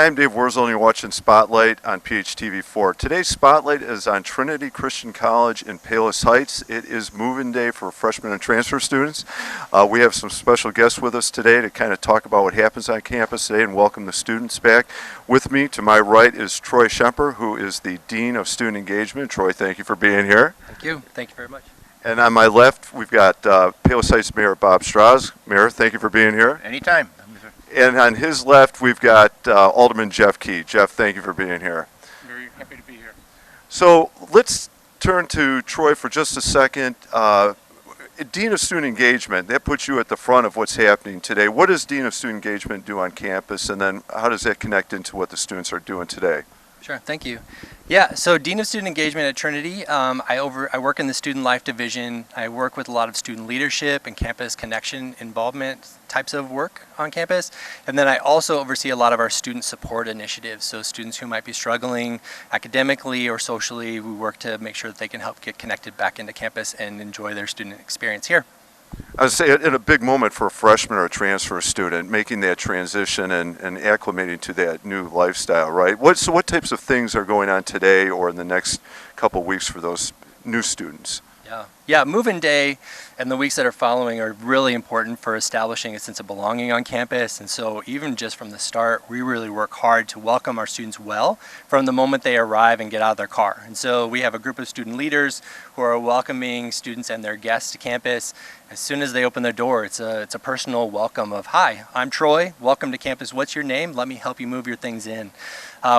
Hi, I'm Dave Wurzel, and you're watching Spotlight on PHTV4. Today's Spotlight is on Trinity Christian College in Palos Heights. It is move-in day for freshmen and transfer students. We have some special guests with us today to kind of talk about what happens on campus today and welcome the students back. With me, to my right, is Troy Schemper, who is the Dean of Student Engagement. Troy, thank you for being here. Thank you. Thank you very much. And on my left, we've got Palos Heights Mayor Bob Strauss. Mayor, thank you for being here. Anytime. And on his left, we've got Alderman Jeff Key. Jeff, thank you for being here. Very happy to be here. So let's turn to Troy for just a second. Dean of Student Engagement, that puts you at the front of what's happening today. What does Dean of Student Engagement do on campus, and then how does that connect into what the students are doing today? Sure, thank you. Yeah, so Dean of Student Engagement at Trinity, I work in the Student Life Division. I work with a lot of student leadership and campus connection involvement types of work on campus. And then I also oversee a lot of our student support initiatives. So students who might be struggling academically or socially, we work to make sure that they can help get connected back into campus and enjoy their student experience here. I would say in a big moment for a freshman or a transfer student, making that transition and acclimating to that new lifestyle, right? So what types of things are going on today or in the next couple of weeks for those new students? Yeah, move-in day and the weeks that are following are really important for establishing a sense of belonging on campus. And so even just from the start, we really work hard to welcome our students well from the moment they arrive and get out of their car. And so we have a group of student leaders who are welcoming students and their guests to campus. As soon as they open their door, it's a personal welcome of, "Hi, I'm Troy, welcome to campus. What's your name? Let me help you move your things in."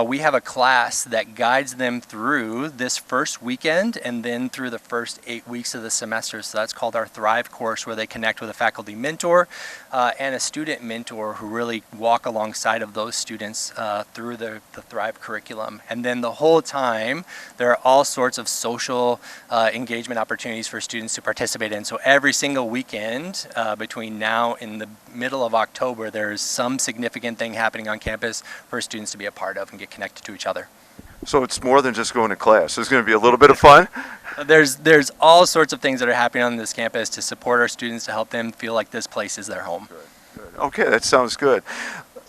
We have a class that guides them through this first weekend and then through the first 8 weeks of the semester. So that's called our Thrive course, where they connect with a faculty mentor and a student mentor who really walk alongside of those students through the Thrive curriculum. And then the whole time, there are all sorts of social engagement opportunities for students to participate in. So every single weekend between now and the middle of October, there's some significant thing happening on campus for students to be a part of and get connected to each other. So it's more than just going to class. There's going to be a little bit of fun. There's all sorts of things that are happening on this campus to support our students, to help them feel like this place is their home. Good. Okay, that sounds good.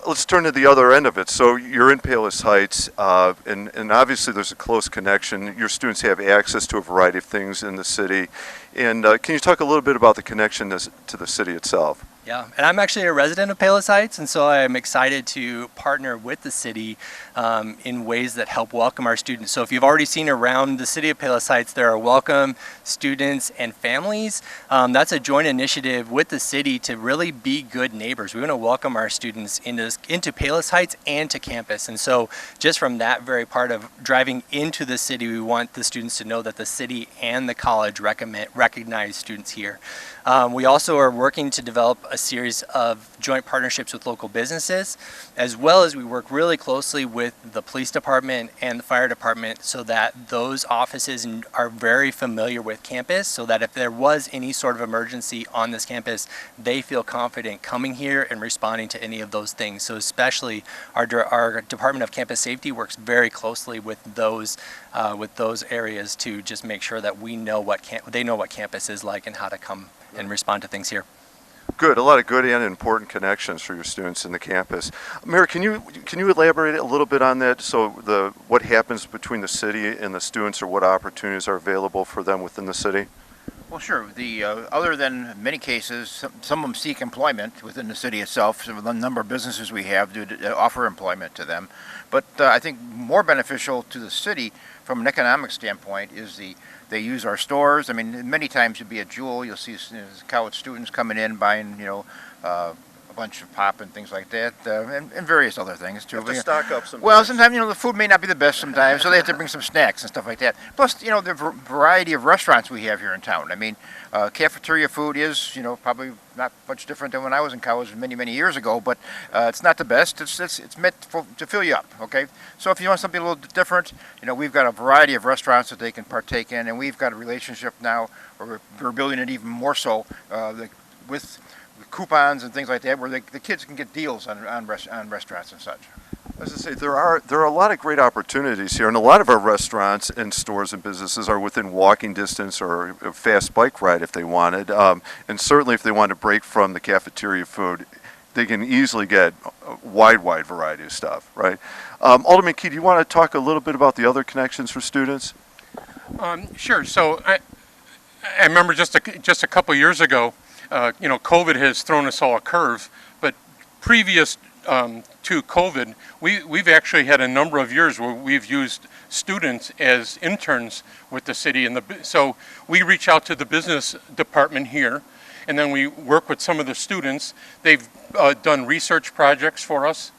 Let's turn to the other end of it. So you're in Palos Heights, and obviously there's a close connection. Your students have access to a variety of things in the city. And can you talk a little bit about the connection to the city itself? Yeah, and I'm actually a resident of Palos Heights, and so I'm excited to partner with the city in ways that help welcome our students. So if you've already seen around the city of Palos Heights, there are welcome students and families. That's a joint initiative with the city to really be good neighbors. We want to welcome our students into Palos Heights and to campus. And so just from that very part of driving into the city, we want the students to know that the city and the college recognize students here. We also are working to develop a series of joint partnerships with local businesses, as well as we work really closely with the police department and the fire department so that those offices are very familiar with campus, so that if there was any sort of emergency on this campus, they feel confident coming here and responding to any of those things. So especially our Department of Campus Safety works very closely with those areas to just make sure that they know what campus is like and how to come and respond to things here. Good, a lot of good and important connections for your students in the campus. Mayor, can you elaborate a little bit on that? So what happens between the city and the students, or what opportunities are available for them within the city? Well, sure. Other than many cases, some of them seek employment within the city itself. So the number of businesses we have do offer employment to them. But I think more beneficial to the city from an economic standpoint is they use our stores. I mean, many times you'll be at Jewel, you'll see college students coming in buying, a bunch of pop and things like that, and various other things too. You have to stock up sometimes. Well, sometimes the food may not be the best sometimes, so they have to bring some snacks and stuff like that. Plus, the variety of restaurants we have here in town. I mean, cafeteria food is, probably not much different than when I was in college many years ago, but it's not the best. It's meant to fill you up, okay? So if you want something a little different, we've got a variety of restaurants that they can partake in, and we've got a relationship now, or we're building it even more so with coupons and things like that, where the kids can get deals on restaurants and such. As I say, there are a lot of great opportunities here, and a lot of our restaurants and stores and businesses are within walking distance or a fast bike ride if they wanted, and certainly if they wanted to break from the cafeteria food. they can easily get a wide variety of stuff, right? Alderman Key, do you want to talk a little bit about the other connections for students? Sure. So I remember just a couple years ago, COVID has thrown us all a curve, but previous to COVID, we've actually had a number of years where we've used students as interns with the city, so we reach out to the business department here, and then we work with some of the students. They've done research projects for us.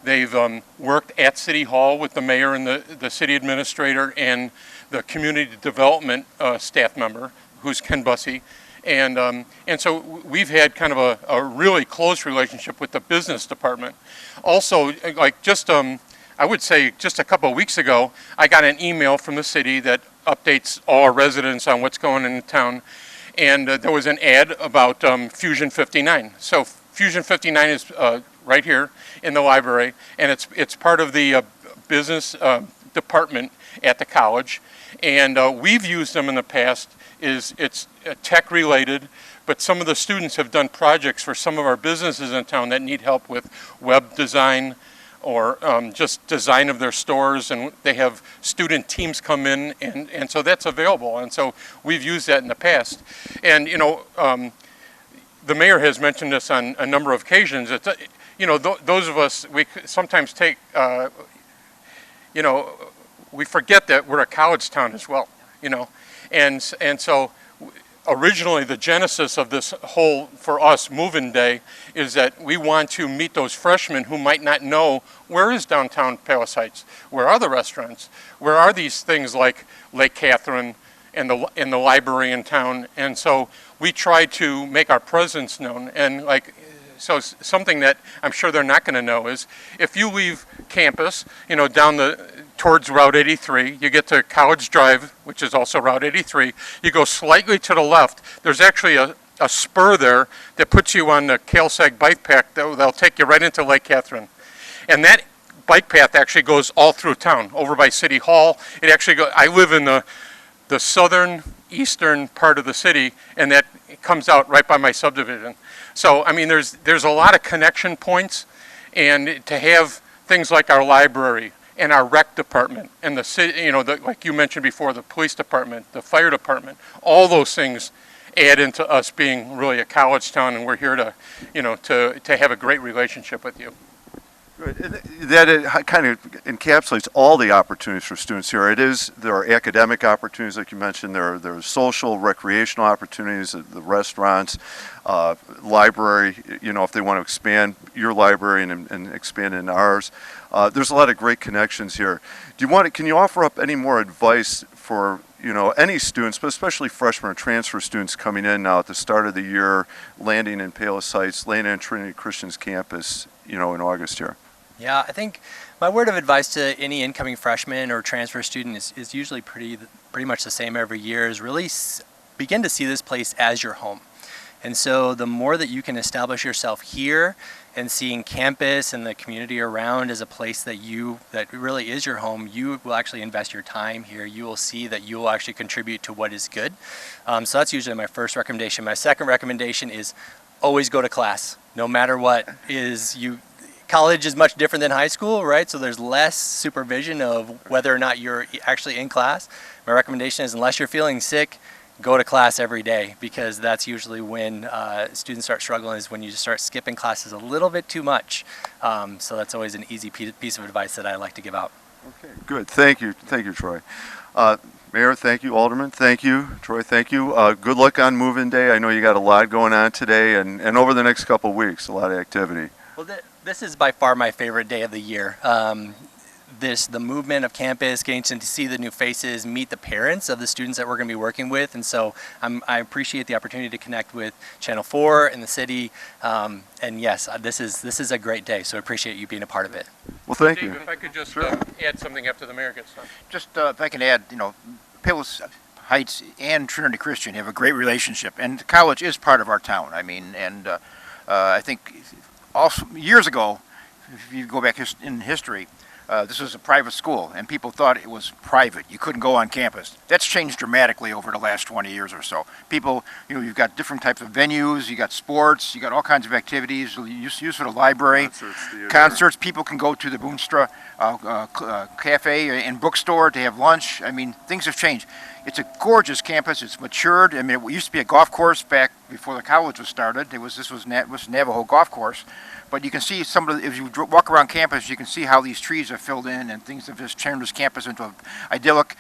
They've worked at City Hall with the mayor and the city administrator and the community development staff member, who's Ken Bussey. And so we've had kind of a really close relationship with the business department. Also, like I would say just a couple of weeks ago, I got an email from the city that updates all our residents on what's going on in the town. And there was an ad about Fusion 59. So Fusion 59 is right here in the library, and it's part of the business department at the college. And we've used them in the past. It's tech related, but some of the students have done projects for some of our businesses in town that need help with web design or just design of their stores, and they have student teams come in, and so that's available, and so we've used that in the past. And the mayor has mentioned this on a number of occasions. It's, those of us, we sometimes take, we forget that we're a college town as well, and so originally the genesis of this whole, for us, move-in day is that we want to meet those freshmen who might not know where is downtown Palos Heights, where are the restaurants, where are these things like Lake Catherine and the library in town. And so we try to make our presence known. And so something that I'm sure they're not going to know is if you leave campus, down towards Route 83, you get to College Drive, which is also Route 83. You go slightly to the left. There's actually a spur there that puts you on the Kalsag bike path. They'll take you right into Lake Catherine. And that bike path actually goes all through town, over by City Hall. It actually I live in the southern eastern part of the city, and that comes out right by my subdivision. So, I mean, there's a lot of connection points, and to have things like our library and our rec department and the city, like you mentioned before, the police department, the fire department, all those things add into us being really a college town, and we're here to, to have a great relationship with you. Good. That it kind of encapsulates all the opportunities for students here. There are academic opportunities, like you mentioned. There are social, recreational opportunities, the restaurants, library. If they want to expand your library and expand in ours, there's a lot of great connections here. Can you offer up any more advice for any students, but especially freshmen or transfer students coming in now at the start of the year, landing in Palos Heights, landing on Trinity Christian's campus, in August here? Yeah, I think my word of advice to any incoming freshman or transfer student is usually pretty much the same every year, is really begin to see this place as your home. And so the more that you can establish yourself here and seeing campus and the community around as a place that really is your home, you will actually invest your time here. You will see that you will actually contribute to what is good. So that's usually my first recommendation. My second recommendation is always go to class, no matter what. College is much different than high school, right? So there's less supervision of whether or not you're actually in class. My recommendation is, unless you're feeling sick, go to class every day, because that's usually when students start struggling, is when you just start skipping classes a little bit too much. So that's always an easy piece of advice that I like to give out. Okay, good. Thank you, Troy. Mayor, thank you. Alderman, thank you. Troy, thank you. Good luck on move-in day. I know you got a lot going on today and over the next couple of weeks, a lot of activity. Well, this is by far my favorite day of the year. The movement of campus, getting to see the new faces, meet the parents of the students that we're going to be working with, and so I appreciate the opportunity to connect with Channel 4 and the city. And yes, this is a great day, so I appreciate you being a part of it. Well, thank Steve, you. if I could just add something after the mayor gets done. Just if I can add, Palos Heights and Trinity Christian have a great relationship, and the college is part of our town. I mean, and I think also years ago, if you go back in history, this was a private school, and people thought it was private. You couldn't go on campus. That's changed dramatically over the last 20 years or so. People, you've got different types of venues, you got sports, you got all kinds of activities, use of the library, concerts. People can go to the Boonstra cafe and bookstore to have lunch. I mean, things have changed. It's a gorgeous campus. It's matured. I mean, it used to be a golf course back before the college was started. This was Navajo Golf Course. But you can see if you walk around campus, you can see how these trees are filled in and things have just turned this campus into an idyllic,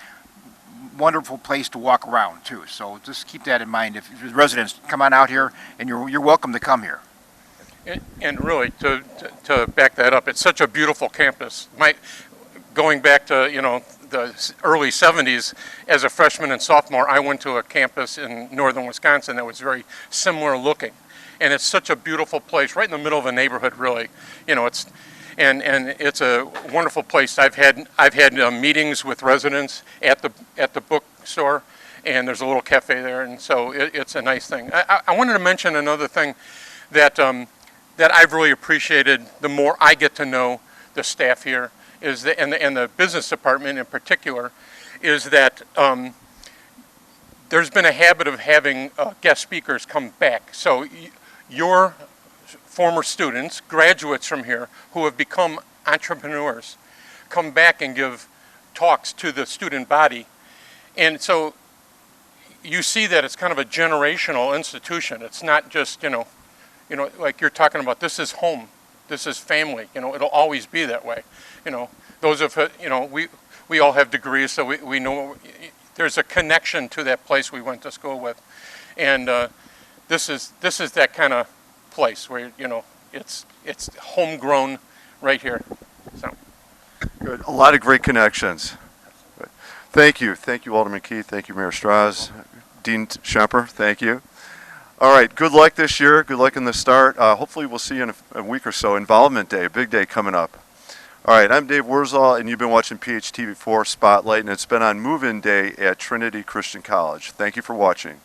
wonderful place to walk around too. So just keep that in mind. If residents come on out here, and you're welcome to come here. And really, to back that up, it's such a beautiful campus. Going back to the early 70s, as a freshman and sophomore, I went to a campus in northern Wisconsin that was very similar looking. And it's such a beautiful place, right in the middle of a neighborhood. Really, it's it's a wonderful place. I've had meetings with residents at the bookstore, and there's a little cafe there, and so it's a nice thing. I wanted to mention another thing that I've really appreciated. The more I get to know the staff here, and the business department in particular, is that there's been a habit of having guest speakers come back. So your former students, graduates from here who have become entrepreneurs, come back and give talks to the student body. And so you see that it's kind of a generational institution. It's not just, like you're talking about, this is home, this is family, it'll always be that way. Those of, we all have degrees, so we know there's a connection to that place we went to school with. And this is that kind of place where it's homegrown right here. So good. A lot of great connections. Thank you, Alderman Keith. Thank you, Mayor Strauss. Dean Schemper, thank you. All right, good luck this year. Good luck in the start. Hopefully, we'll see you in a week or so. Involvement Day, a big day coming up. All right, I'm Dave Wurzel, and you've been watching PHTV4 Spotlight, and it's been on Move-In Day at Trinity Christian College. Thank you for watching.